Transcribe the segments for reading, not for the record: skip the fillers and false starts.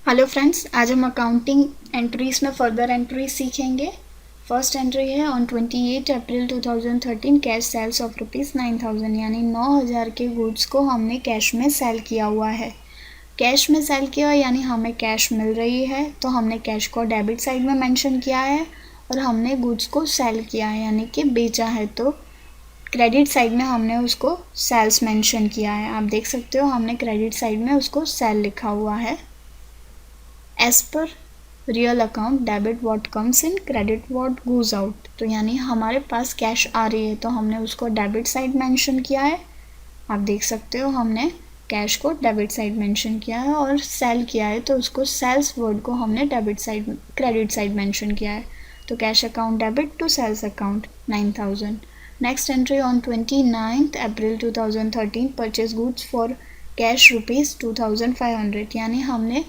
Hello friends, आज हम accounting entries में फर्दर एंट्रीज सीखेंगे। फर्स्ट एंट्री है on 28 April 2013 cash sales of ₹9,000 यानी 9,000 के गुड्स को हमने कैश में सेल किया हुआ है। कैश में सेल किया यानी हमें कैश मिल रही है, तो हमने कैश को डेबिट साइड में मेंशन किया है और हमने गुड्स को सेल किया है यानी कि बेचा है, तो क्रेडिट साइड में हमने उसको सेल्स मेंशन किया है। आप देख सकते हो हमने क्रेडिट साइड में उसको सेल लिखा हुआ है। As per real account debit what comes in, credit what goes out, तो यानी हमारे पास कैश आ रही है तो हमने उसको डेबिट साइड मेंशन किया है। आप देख सकते हो हमने कैश को डेबिट साइड मेंशन किया है और सेल किया है तो उसको सेल्स वर्ड को हमने debit side credit side mention किया है। तो cash account debit to sales account 9,000। Next entry on 29 April 2013 purchase goods for cash ₹2,500 यानी हमने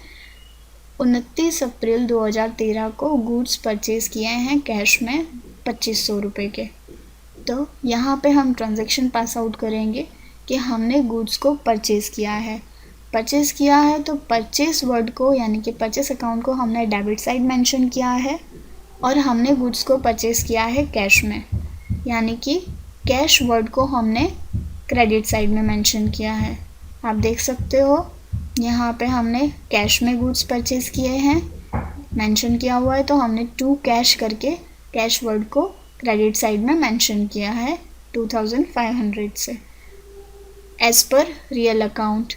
29 अप्रैल 2013 को गुड्स परचेज किए हैं कैश में 2,500 रुपये के। तो यहाँ पे हम ट्रांजैक्शन पास आउट करेंगे कि हमने गुड्स को परचेज़ किया है। परचेज़ किया है तो परचेस वर्ड को यानी कि परचेस अकाउंट को हमने डेबिट साइड मेंशन किया है और हमने गुड्स को परचेज़ किया है कैश में, यानी कि कैश वर्ड को हमने क्रेडिट साइड में मेंशन किया है। आप देख सकते हो यहाँ पे हमने कैश में गुड्स परचेज़ किए हैं, मेंशन किया हुआ है, तो हमने टू कैश करके कैश वर्ड को क्रेडिट साइड में मेंशन किया है 2,500 से। As per real account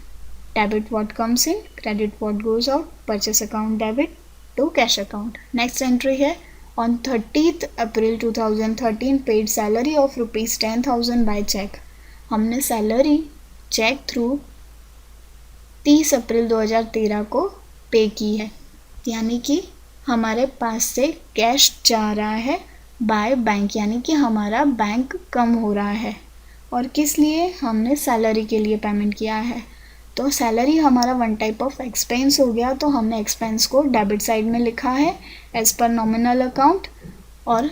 debit what comes in, credit what goes out, purchase account debit to cash account. Next entry है on 30 April 2013 paid salary of ₹10,000 by cheque. हमने salary cheque through 30 April 2013 को पे की है, यानी कि हमारे पास से कैश जा रहा है बाय बैंक, यानी कि हमारा बैंक कम हो रहा है। और किस लिए? हमने सैलरी के लिए पेमेंट किया है। तो सैलरी हमारा वन टाइप ऑफ एक्सपेंस हो गया, तो हमने एक्सपेंस को डेबिट साइड में लिखा है एज पर नॉमिनल अकाउंट, और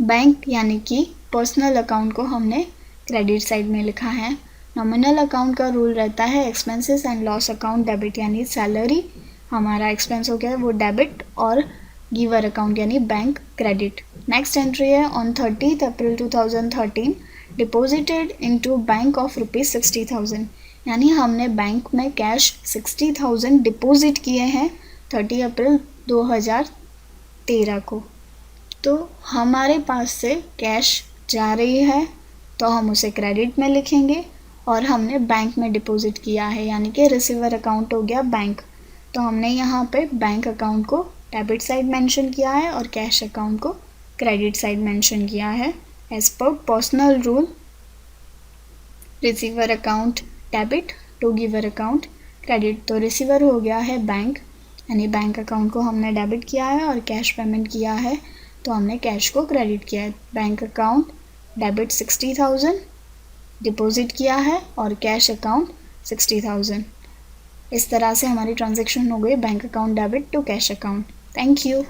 बैंक यानी कि पर्सनल अकाउंट को हमने क्रेडिट साइड में लिखा है। नॉमिनल अकाउंट का रूल रहता है expenses and loss account debit, यानी सैलरी हमारा एक्सपेंस हो गया वो डेबिट और गिवर अकाउंट यानी बैंक क्रेडिट। नेक्स्ट एंट्री है on 30 April 2013 deposited into bank of ₹60,000, यानी हमने बैंक में कैश 60,000 डिपॉजिट किए हैं 30 अप्रैल 2013 को। तो हमारे पास से कैश जा रही है तो हम उसे क्रेडिट में लिखेंगे, और हमने बैंक में डिपॉजिट किया है यानी कि रिसीवर अकाउंट हो गया बैंक, तो हमने यहाँ पे बैंक अकाउंट को डेबिट साइड मेंशन किया है और कैश अकाउंट को क्रेडिट साइड मेंशन किया है as per personal rule. Receiver account debit to giver account credit, तो रिसीवर हो गया है बैंक, यानी बैंक अकाउंट को हमने डेबिट किया है और कैश पेमेंट किया है तो हमने कैश को क्रेडिट किया है। बैंक अकाउंट डेबिट 60,000 डिपॉजिट किया है और कैश अकाउंट 60,000। इस तरह से हमारी ट्रांजैक्शन हो गई bank account debit to cash account. Thank you.